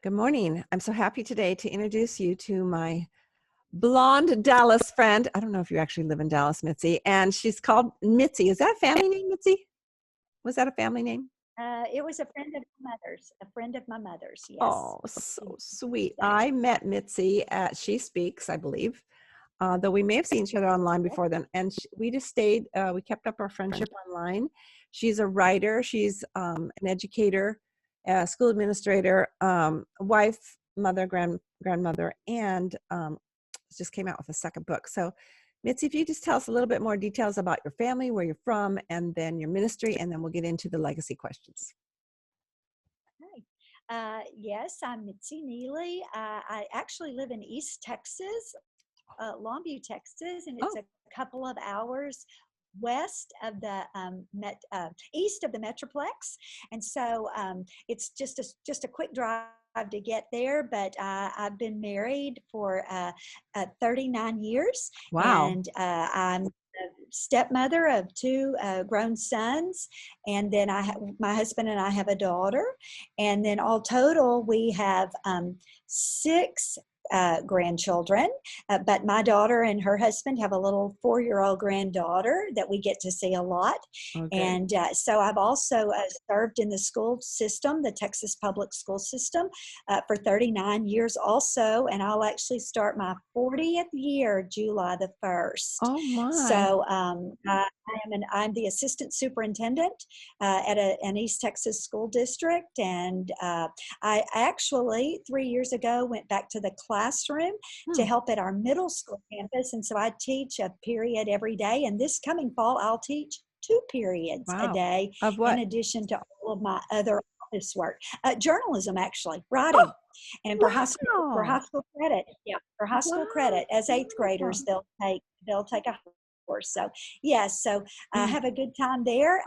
Good morning. I'm so happy today to introduce you to my blonde Dallas friend. I don't know if you actually live in Dallas, Mitzi, and she's called Mitzi. Is that a family name, Mitzi? Was that a family name? It was a friend of my mother's. A friend of my mother's, yes. Oh, so She sweet. said, I met Mitzi at She Speaks, I believe, though we may have seen each other online "Yes, before then. And we just stayed, we kept up our friendship online. She's a writer, she's an educator, a school administrator, wife, mother, grandmother, and just came out with a second book. So, Mitzi, if you just tell us a little bit more details about your family, where you're from, and then your ministry, and then we'll get into the legacy questions. okay." Yes, I'm Mitzi Neely. I actually live in East Texas, Longview, Texas, and it's Oh, a couple of hours west of the east of the Metroplex, and so it's just a quick drive to get there. But I've been married for 39 years, wow. and I'm stepmother of two grown sons, and then my husband and I have a daughter, and then all total we have six grandchildren. But my daughter and her husband have a little 4-year-old granddaughter that we get to see a lot. Okay. And so I've also served in the school system, the Texas public school system, for 39 years also. And I'll actually start my 40th year July the 1st. Oh my. So I'm the assistant superintendent at an East Texas school district. And I actually 3 years ago went back to the classroom to Hmm. help at our middle school campus. And so I teach a period every day. And this coming fall, I'll teach 2 periods a Wow. day Of in what? addition to all of my other office work. Journalism, actually, Oh, writing. And for wow. high school credit, yeah, for high school credit as eighth graders, Wow. they'll take a course. So yes, so I Hmm. have a good time there.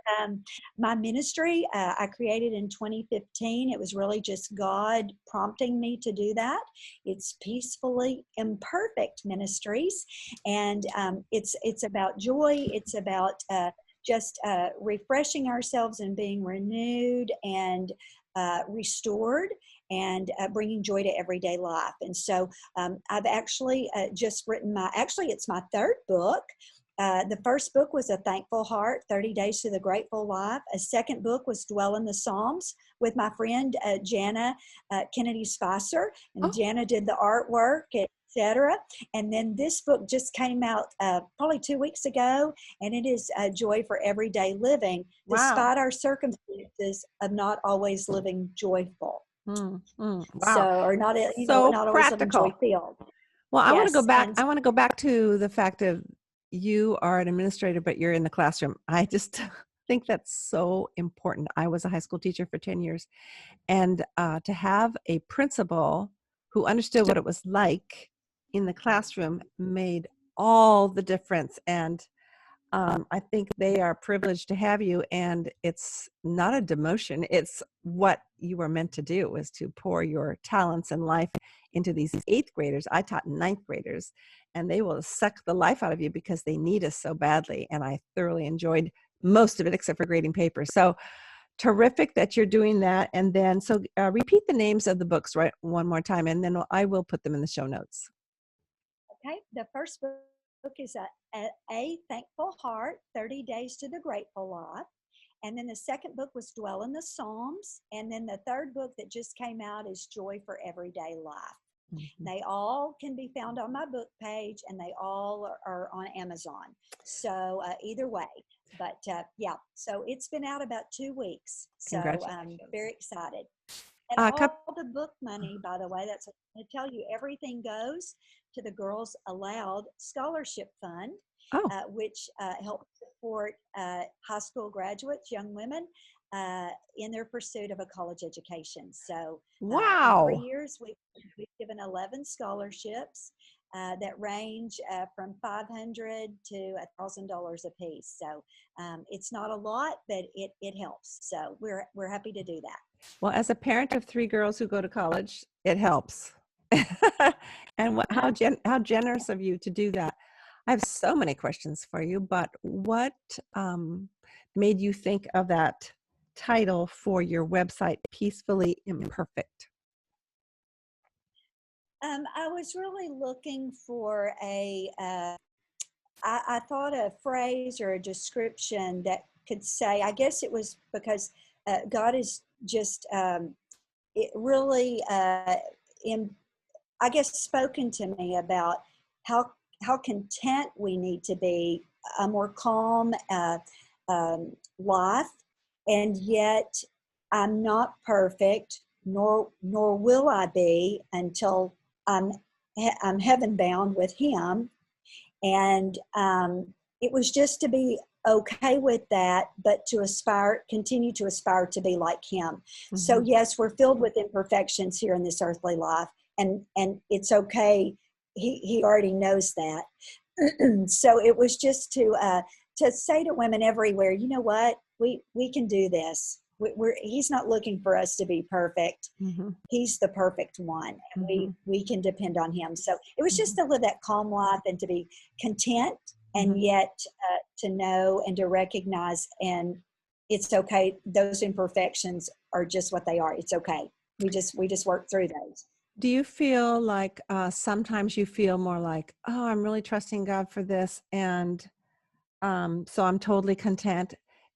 My ministry I created in 2015. It was really just God prompting me to do that. It's Peacefully Imperfect Ministries, and it's about joy. It's about just refreshing ourselves and being renewed and restored and bringing joy to everyday life. And so I've actually just written it's my third book. The first book was A Thankful Heart, 30 Days to the Grateful Life. A second book was Dwell in the Psalms with my friend Jana Kennedy Spicer. And Oh, Jana did the artwork, etc. And then this book just came out probably 2 weeks ago, and it is Joy for Everyday Living, wow. despite our circumstances of not always living joyful. Wow. So, or not, So not always living joy practical. filled. Well, I want to go Yes. back. And I want to go back to the fact of you are an administrator, but you're in the classroom. I just think that's so important. I was a high school teacher for 10 years, and to have a principal who understood what it was like in the classroom made all the difference. And I think they are privileged to have you, and it's not a demotion. It's what you were meant to do, was to pour your talents and life into these eighth graders. I taught ninth graders, and they will suck the life out of you because they need us so badly. And I thoroughly enjoyed most of it, except for grading papers. So terrific that you're doing that. And then, so repeat the names of the books right one more time, and then I will put them in the show notes. okay, the first book is a Thankful Heart, 30 Days to the Grateful Life. And then the second book was Dwell in the Psalms. And then the third book that just came out is Joy for Everyday Life. Mhm. They all can be found on my book page, and they all are on Amazon. So either way, but yeah, so it's been out about 2 weeks. So I'm Congratulations. very excited. And Uh, cup, all the book money, by the way, that's to tell you, everything goes to the Girls Aloud Scholarship Fund, oh, which helps support high school graduates, young women, in their pursuit of a college education. So in three wow. years, we've given 11 scholarships that range from $500 to $1,000 a piece. So it's not a lot, but it helps. So we're happy to do that. Well, as a parent of three girls who go to college, it helps. And how generous of you to do that. I have so many questions for you, but what made you think of that title for your website, Peacefully Imperfect? I was really looking for I thought a phrase or a description that could say, I guess it was because God is just it really, in, I guess, spoken to me about how how content we need to be, a more calm life, and yet I'm not perfect, nor will I be until I'm I'm heaven bound with Him, and it was just to be okay with that, but to aspire, continue to aspire to be like Him. So Mm-hmm. yes, we're filled with imperfections here in this earthly life, and it's okay. He already knows that. So it was just to say to women everywhere, you know what, we can do this. He's not looking for us to be perfect. Mm-hmm. He's the perfect one, and Mm-hmm. we can depend on Him. So it was Mm-hmm. just to live that calm life and to be content, Mm-hmm. and yet to know and to recognize, and it's okay. Those imperfections are just what they are. It's okay. We just work through those. Do you feel like sometimes you feel more like, oh, I'm really trusting God for this, and so I'm totally content?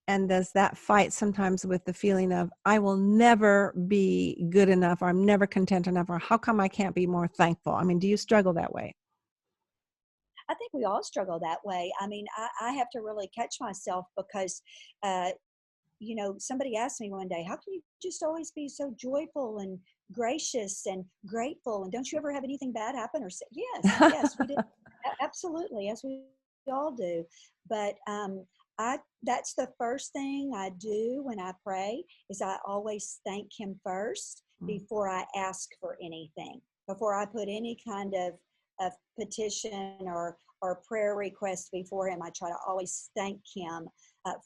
And does that fight sometimes with the feeling of, I will never be good enough, or I'm never content enough, or how come I can't be more thankful? I mean, do you struggle that way? I think we all struggle that way. I mean, I have to really catch myself because uh, somebody asked me one day, how can you just always be so joyful and gracious and grateful? And don't you ever have anything bad happen? Or say, yes, yes, we do. Absolutely. Yes, we all do. But that's the first thing I do when I pray is I always thank Him first Mm, before I ask for anything, before I put any kind of petition or prayer request before Him. I try to always thank Him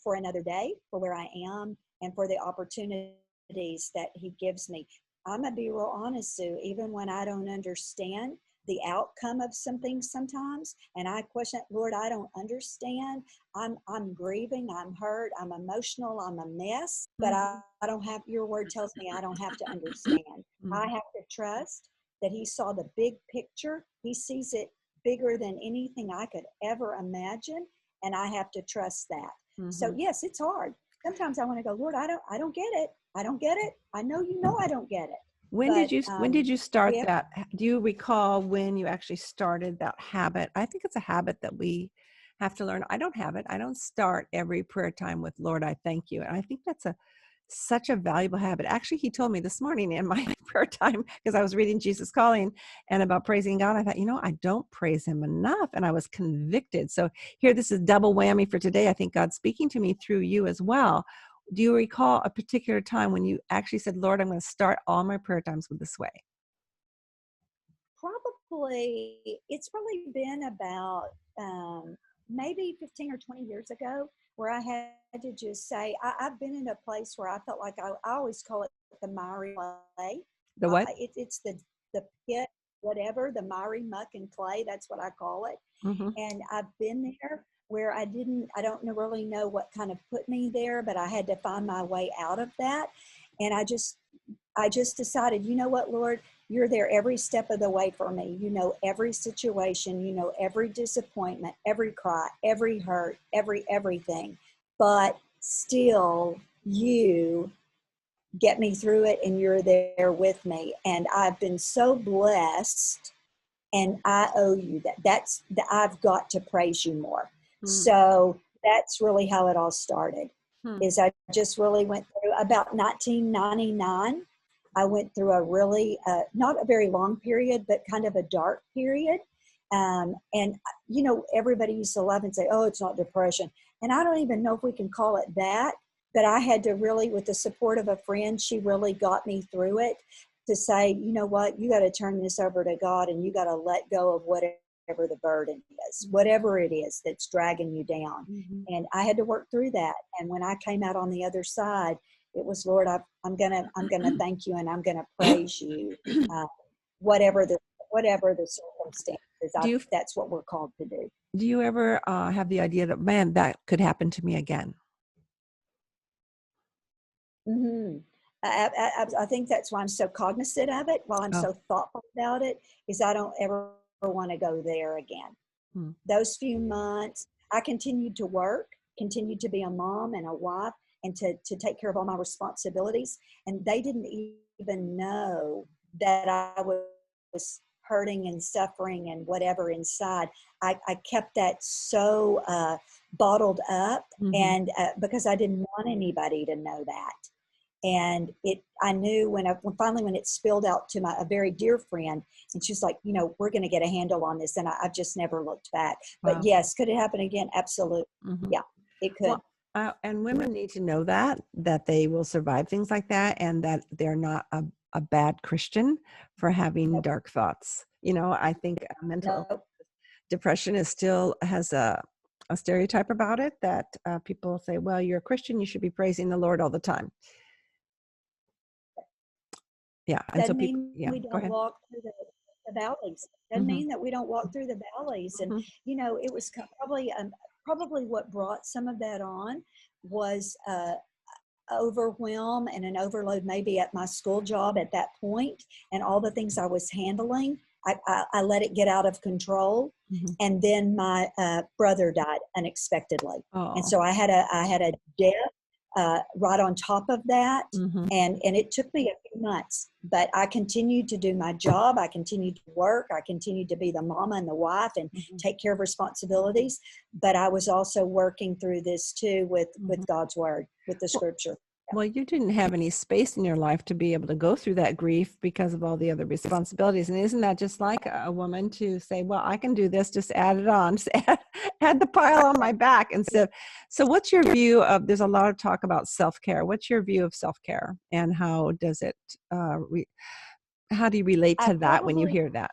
for another day, for where I am, and for the opportunities that He gives me. I'm going to be real honest, Sue, even when I don't understand the outcome of something sometimes, and I question, Lord, I don't understand. I'm grieving, I'm hurt, I'm emotional, I'm a mess, but mhm, I don't have, your word tells me I don't have to understand. I mhm, have to trust that He saw the big picture. He sees it bigger than anything I could ever imagine, and I have to trust that. So mhm. yes, it's hard. Sometimes I want to go, Lord, I don't get it. I don't get it. I know I don't get it. But When did you we start have, that? Do you recall when you actually started that habit? I think it's a habit that we have to learn. I don't have it. I don't start every prayer time with Lord, I thank you. And I think that's a such a valuable habit. Actually, he told me this morning in my prayer time because I was reading Jesus Calling and about praising God. I thought, I don't praise Him enough, and I was convicted. So here, this is double whammy for today. I think God's speaking to me through you as well. Do you recall a particular time when you actually said, Lord, I'm going to start all my prayer times with this way? probably, it's probably been about maybe 15 or 20 years ago where I had to just say, I've been in a place where I felt like I always call it the miry clay. The what? It's the pit, whatever, the miry muck and clay. That's what I call it. Hmm. And I've been there where I don't really know what kind of put me there, but I had to find my way out of that. And I just decided, you know what, Lord, you're there every step of the way for me. You know every situation, you know every disappointment, every cry, every hurt, everything. But still, you get me through it, and you're there with me. And I've been so blessed, and I owe you that. I've got to praise you more. Mm-hmm. So that's really how it all started. Hmm. Is I just really went through about 1999. I went through a really not a very long period, but kind of a dark period. And everybody used to laugh and say, "Oh, it's not depression," and I don't even know if we can call it that. But I had to really, with the support of a friend, she really got me through it to say, you know what, you got to turn this over to God, and you got to let go of whatever the burden is, whatever it is that's dragging you down. Mhm. And I had to work through that. And when I came out on the other side, it was, Lord, I'm gonna thank you, and I'm gonna praise you, uh, whatever the whatever the circumstances. Do you That's what we're called to do. do you ever have the idea that, man, that could happen to me again? Mm-hmm. I think that's why I'm so cognizant of it, while I'm Oh. so thoughtful about it, is I don't ever want to go there again. Hmm. Those few months, I continued to work, continued to be a mom and a wife, and to take care of all my responsibilities. And they didn't even know that I was hurting and suffering and whatever inside. I kept that so bottled up, Hmm. and because I didn't want anybody to know that. And I knew finally when it spilled out to a very dear friend, and she's like, we're going to get a handle on this. And I've just never looked back. But Wow. yes, could it happen again? Absolutely. Hmm. Yeah, it could. Well, and women need to know that they will survive things like that, and that they're not a bad Christian for having Nope, dark thoughts. I think mental nope. depression has a stereotype about it that people say, well, you're a Christian, you should be praising the Lord all the time. Yeah. And so Doesn't people, mean yeah, we go don't ahead. walk through the valleys. Doesn't Hmm. mean that we don't walk through the valleys. And, Hmm. it was probably what brought some of that on was overwhelm and an overload maybe at my school job at that point, and all the things I was handling. I let it get out of control, Hmm. and then my brother died unexpectedly, and Oh. so I had a death right on top of that, Hmm. and it took me a few months, but I continued to do my job. I continued to work. I continued to be the mama and the wife and Hmm. take care of responsibilities. But I was also working through this too with Hmm. God's word, with the Well, scripture. well, you didn't have any space in your life to be able to go through that grief because of all the other responsibilities. And isn't that just like a woman to say, well, I can do this, just add it on, just add the pile on my back instead. So what's your view of, there's a lot of talk about self-care. What's your view of self-care, and how does it, how do you relate I to that when you probably hear that?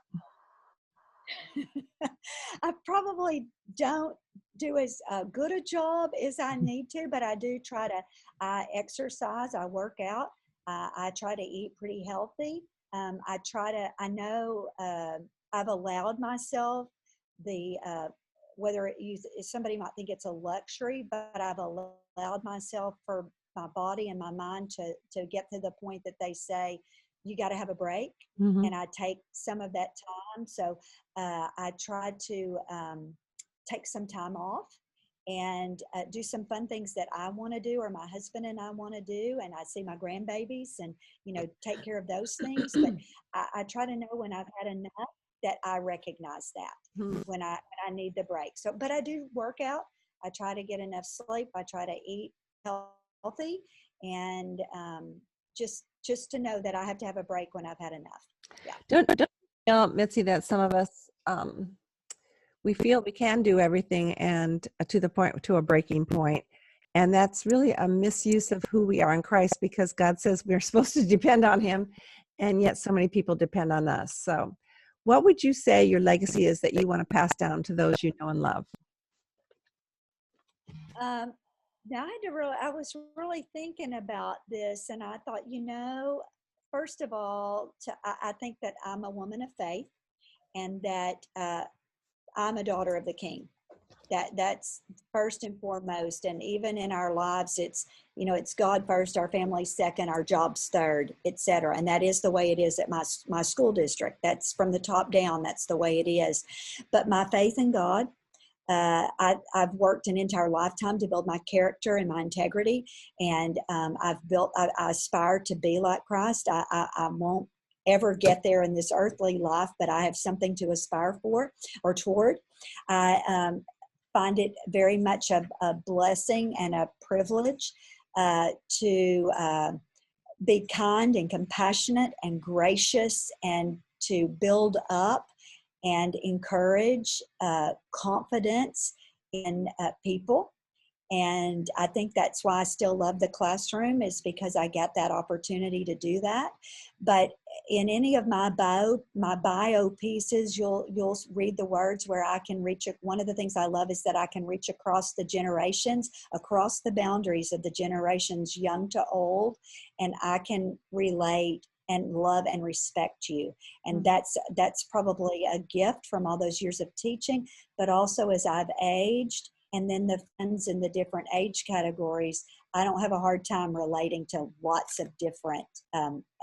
I probably don't do as good a job as I need to, but I do try to. I exercise, I work out, I try to eat pretty healthy. I try to. I know I've allowed myself the whether somebody might think it's a luxury, but I've allowed myself for my body and my mind to get to the point that they say you got to have a break, Hmm. and I take some of that time. So I tried to take some time off and do some fun things that I want to do, or my husband and I want to do. And I see my grandbabies and, take care of those things. But I try to know when I've had enough, that I recognize that when I need the break. So, but I do work out. I try to get enough sleep. I try to eat healthy, and just to know that I have to have a break when I've had enough. Yeah. Don't you feel, Mitzi, that some of us, we feel we can do everything, and to a breaking point, and that's really a misuse of who we are in Christ, because God says we're supposed to depend on him, and yet so many people depend on us. So what would you say your legacy is that you want to pass down to those you know and love? Um, Now I was really thinking about this, and I thought, first of all, I think that I'm a woman of faith, and that I'm a daughter of the King. That's first and foremost. And even in our lives, it's God first, our family second, our jobs third, etc. And that is the way it is at my school district. That's from the top down. That's the way it is. But my faith in God. I've worked an entire lifetime to build my character and my integrity, and I aspire to be like Christ. I won't ever get there in this earthly life, but I have something to aspire for or toward. I find it very much a blessing and a privilege to be kind and compassionate and gracious, and to build up and encourage confidence in people. And I think that's why I still love the classroom, is because I get that opportunity to do that. But in any of my bio pieces, you'll read the words where I can reach. One of the things I love is that I can reach across the generations, across the boundaries of the generations, young to old, and I can relate and love and respect you. And that's probably a gift from all those years of teaching, but also as I've aged, and then the friends in the different age categories, I don't have a hard time relating to lots of different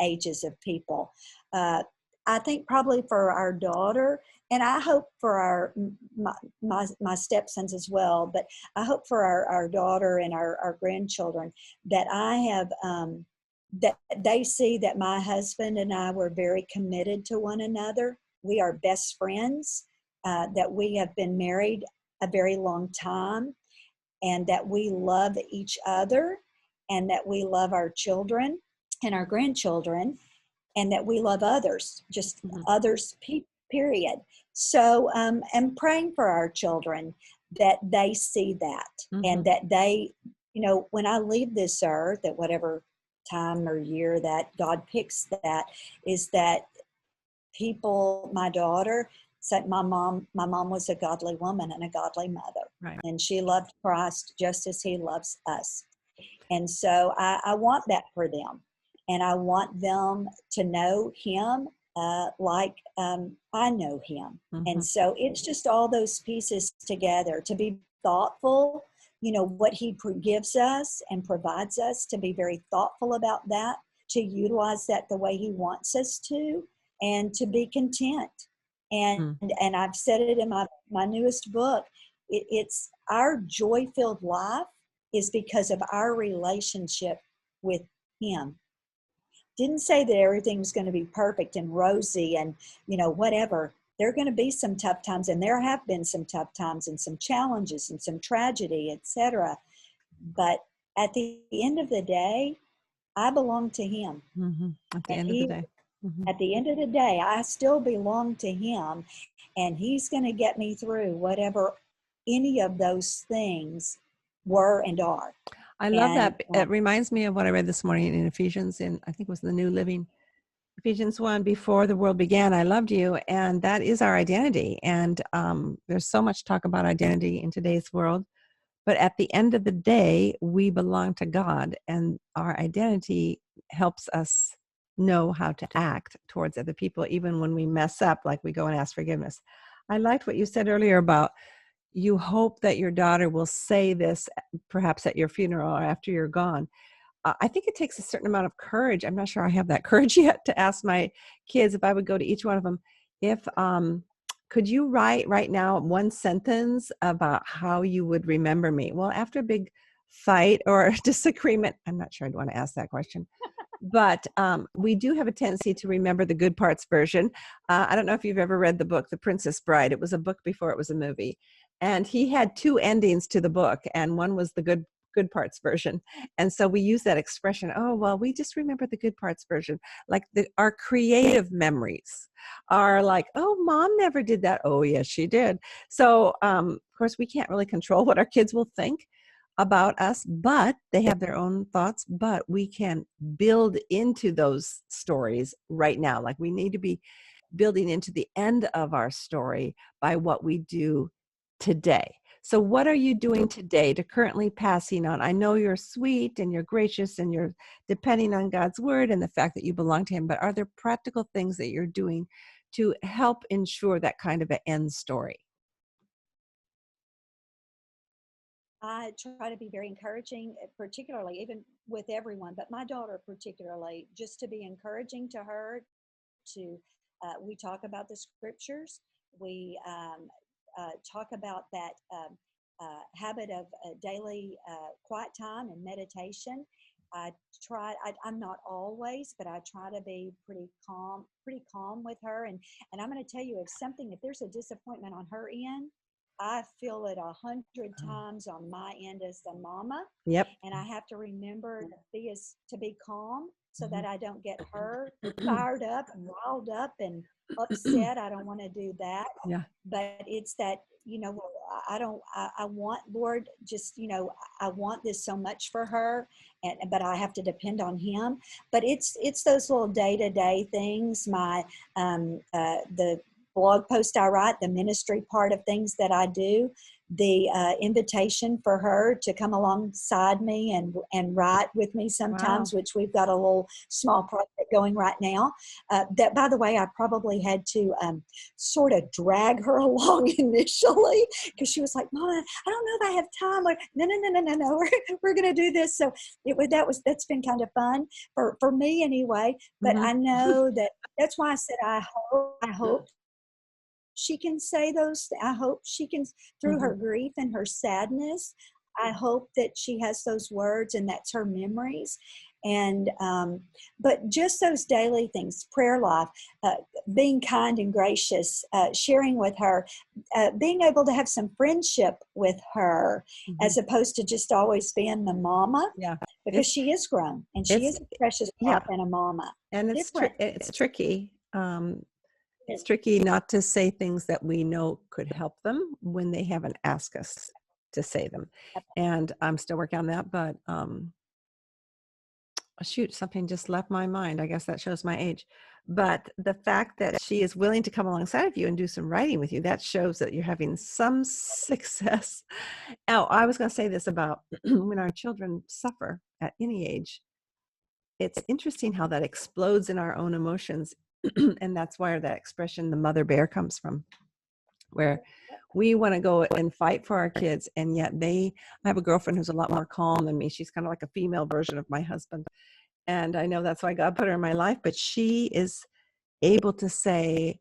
ages of people. I think probably for our daughter, and I hope for my stepsons as well, but I hope for our daughter and our grandchildren that I have, that they see that my husband and I were very committed to one another. We are best friends, that we have been married a very long time, and that we love each other, and that we love our children and our grandchildren, and that we love others, just others, period. So, I'm praying for our children that they see that, and that they, when I leave this earth, at whatever time or year that God picks, that is that people, my daughter said, my mom was a godly woman and a godly mother. Right. And she loved Christ just as he loves us. And so I want that for them. And I want them to know him like I know him. And so it's just all those pieces together, to be thoughtful, what he gives us and provides us, to be very thoughtful about that, to utilize that the way he wants us to, and to be content. And I've said it in my newest book, it's our joy-filled life is because of our relationship with him. Didn't say that everything's going to be perfect and rosy and, whatever. There are going to be some tough times, and there have been some tough times and some challenges and some tragedy, etc. But at the end of the day, I belong to him. At the And end of the day. at the end of the day, I still belong to him, and he's going to get me through whatever any of those things were and are. I love that. It reminds me of what I read this morning in Ephesians, I think it was the New Living, Ephesians 1, before the world began, I loved you. And that is our identity. And there's so much talk about identity in today's world. But at the end of the day, we belong to God, and our identity helps us know how to act towards other people, even when we mess up, like we go and ask forgiveness. I liked what you said earlier about you hope that your daughter will say this perhaps at your funeral or after you're gone. I think it takes a certain amount of courage. I'm not sure I have that courage yet to ask my kids if I would go to each one of them, if could you write right now one sentence about how you would remember me? Well, after a big fight or disagreement, I'm not sure I'd want to ask that question. But we do have a tendency to remember the good parts version. I don't know if you've ever read the book, The Princess Bride. It was a book before it was a movie. And he had two endings to the book, and one was the good parts version. And so we use that expression, oh, well, we just remember the good parts version. Like our creative memories are like, oh, mom never did that. Oh, yes, she did. So, of course, we can't really control what our kids will think about us, but they have their own thoughts, but we can build into those stories right now. Like we need to be building into the end of our story by what we do today. So what are you doing today to currently passing on? I know you're sweet and you're gracious and you're depending on God's word and the fact that you belong to him, but are there practical things that you're doing to help ensure that kind of an end story? I try to be very encouraging, particularly even with everyone, but my daughter particularly, just to be encouraging to her. To we talk about the scriptures. We talk about that habit of daily quiet time and meditation. I'm not always, but I try to be pretty calm with her. And I'm going to tell you, if there's a disappointment on her end, I feel it 100 times on my end as the mama. Yep. And I have to remember to be calm so that I don't get her fired up and riled up and upset. I don't want to do that. Yeah. But it's that, I want, Lord, just, I want this so much for her, but I have to depend on him. But it's those little day-to-day things, the blog post I write, the ministry part of things that I do, the invitation for her to come alongside me and write with me Wow. sometimes, which we've got a little small project going right now. That, by the way, I probably had to sort of drag her along initially because she was like, "Mama, I don't know if I have time." Like, no, we're going to do this. So that's been kind of fun for me anyway. But Hmm. I know that's why I said I hope she can say those. I hope she can, through Hmm. her grief and her sadness, I hope that she has those words and that's her memories. And but just those daily things, prayer life, uh, being kind and gracious, sharing with her, being able to have some friendship with her, Hmm. as opposed to just always being the mama, Yeah. because It's she is grown and she it's is a precious yeah, life and a mama. and Different. it's tricky. It's tricky not to say things that we know could help them when they haven't asked us to say them. And I'm still working on that, but shoot, something just left my mind. I guess that shows my age. But the fact that she is willing to come alongside of you and do some writing with you, that shows that you're having some success. Now, I was going to say this about when our children suffer at any age, it's interesting how that explodes in our own emotions. And that's where that expression, the mother bear, comes from, where we want to go and fight for our kids. And yet I have a girlfriend who's a lot more calm than me. She's kind of like a female version of my husband. And I know that's why God put her in my life, but she is able to say,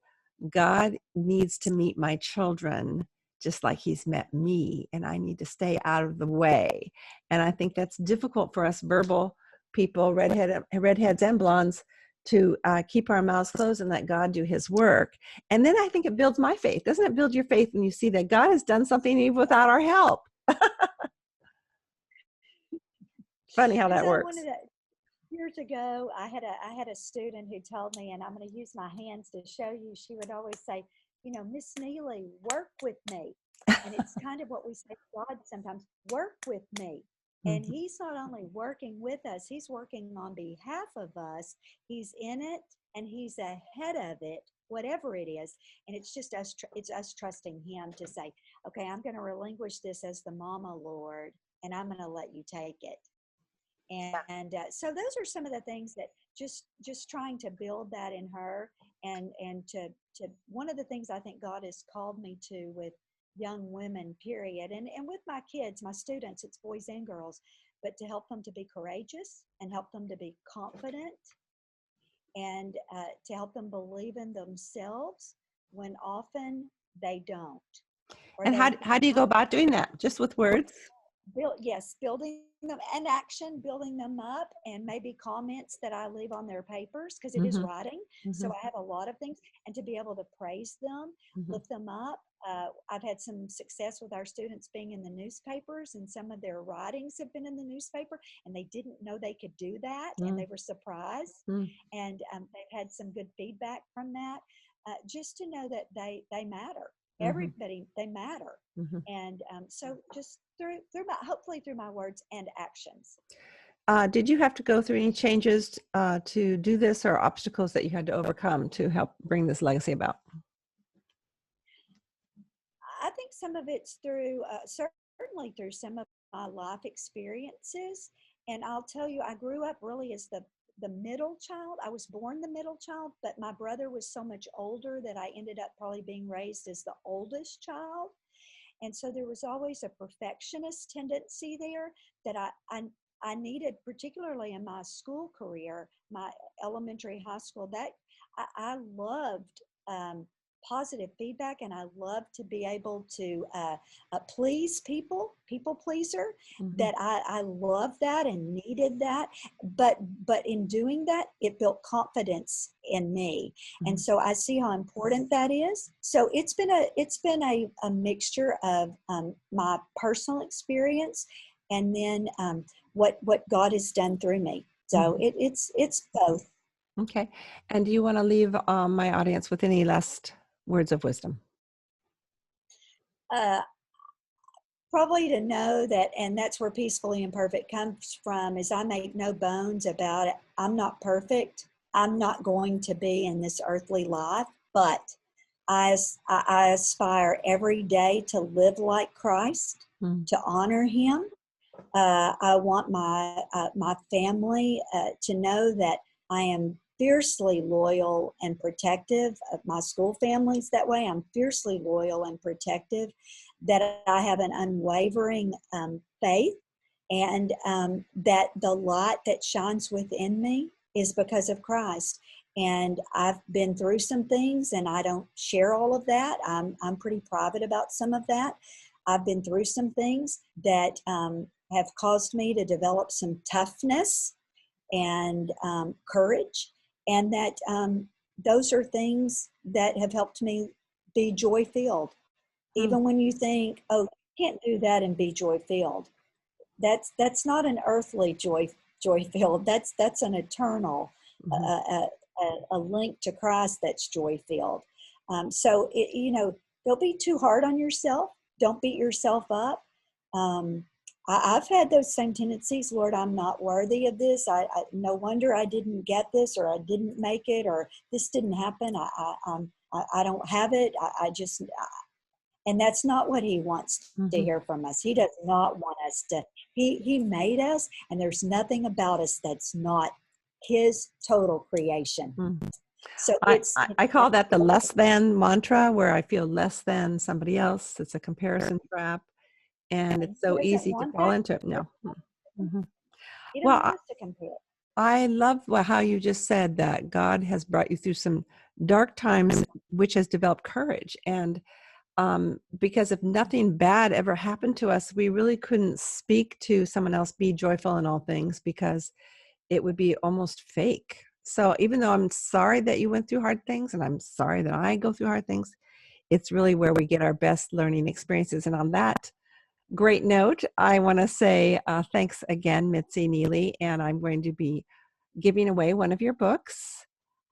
God needs to meet my children just like he's met me, and I need to stay out of the way. And I think that's difficult for us verbal people, redheads and blondes, to keep our mouths closed and let God do his work. And then I think it builds my faith. Doesn't it build your faith when you see that God has done something even without our help? Funny how And that so one of works. the years ago, I had a student who told me, and I'm going to use my hands to show you. She would always say, "Miss Neely, work with me," and it's kind of what we say to God sometimes: "Work with me." And Mhm. he's not only working with us; he's working on behalf of us. He's in it, and he's ahead of it, whatever it is. And it's just us. It's us trusting Him to say, "Okay, I'm going to relinquish this as the Mama Lord, and I'm going to let you take it." And so those are some of the things that just trying to build that in her, and to one of the things I think God has called me to with young women, period, and with my kids, my students, it's boys and girls, but to help them to be courageous and help them to be confident, and to help them believe in themselves when often they don't, or And they how do you go about doing that? Just with words? building them and action, building them up, and maybe comments that I leave on their papers, because it is Hmm. writing. So Hmm. I have a lot of things, and to be able to praise them, Hmm. lift them up. I've had some success with our students being in the newspapers, and some of their writings have been in the newspaper, and they didn't know they could do that, and they were surprised. And they've had some good feedback from that. Just to know that they matter. Hmm. Everybody, they matter. Hmm. And so just through my, hopefully through my words and actions. Did you have to go through any changes to do this, or obstacles that you had to overcome to help bring this legacy about? I think some of it's through certainly through some of my life experiences. And I'll tell you, I grew up really as the middle child. I was born the middle child, but my brother was so much older that I ended up probably being raised as the oldest child. And so there was always a perfectionist tendency there that I needed, particularly in my school career, my elementary, high school. That I loved positive feedback, and I loved to be able to please people pleaser. Hmm. That I loved that and needed that, but in doing that, it built confidence in me, and Hmm. so I see how important that is. So it's been a mixture of my personal experience, and then what God has done through me. So Hmm. it's both. Okay. And do you want to leave my audience with any last words of wisdom? Uh, Probably to know that, and that's where peacefully imperfect comes from, is I make no bones about it. I'm not perfect. I'm not going to be in this earthly life, but I aspire every day to live like Christ, Mm. to honor Him. I want my family to know that I am fiercely loyal and protective. My school family's that way. I'm fiercely loyal and protective. That I have an unwavering faith, and that the light that shines within me is because of Christ. And I've been through some things, and I don't share all of that. I'm pretty private about some of that. I've been through some things that have caused me to develop some toughness and courage, and that those are things that have helped me be joy filled. Mm. Even when you think, "Oh, you can't do that and be joy filled," that's not an earthly joy filled. That's an eternal, Mhm. a link to Christ that's joy filled. So don't be too hard on yourself. Don't beat yourself up. Um, I've had those same tendencies. Lord, I'm not worthy of this. No wonder I didn't get this, or I didn't make it, or this didn't happen. I don't have it. I just, and that's not what He wants to Mhm. hear from us. He does not want us to. He made us, and there's nothing about us that's not His total creation. Mm. So I, I, I call that the less than mantra, where I feel less than somebody else. It's a comparison trap, and it's He so doesn't easy to want fall that. into it. No. Mhm. He don't Well, want us to compare. I love how you just said that God has brought you through some dark times, which has developed courage. And because if nothing bad ever happened to us, we really couldn't speak to someone else, be joyful in all things, because it would be almost fake. So even though I'm sorry that you went through hard things, and I'm sorry that I go through hard things, it's really where we get our best learning experiences. And on that great note, I want to say thanks again, Mitzi, Neely, and I'm going to be giving away one of your books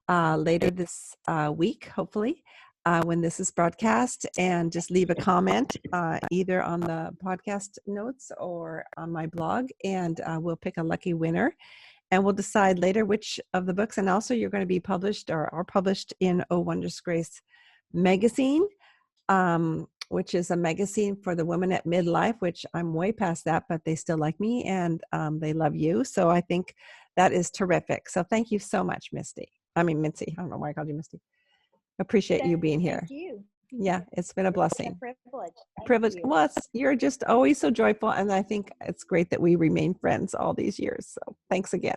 later this week, hopefully, when this is broadcast. And just leave a comment either on the podcast notes or on my blog, and we'll pick a lucky winner. And we'll decide later which of the books. And also, you're going to be published or are published in Oh Wondrous Grace magazine, which is a magazine for the women at midlife, which I'm way past that, but they still like me, and they love you. So I think that is terrific. So thank you so much, Mitzi. I don't know why I called you Misty. Appreciate you being Thank here. you. Yeah, it's been a It's a blessing. privilege. Thank Privilege. you. Well, you're just always so joyful, and I think it's great that we remain friends all these years. So thanks again.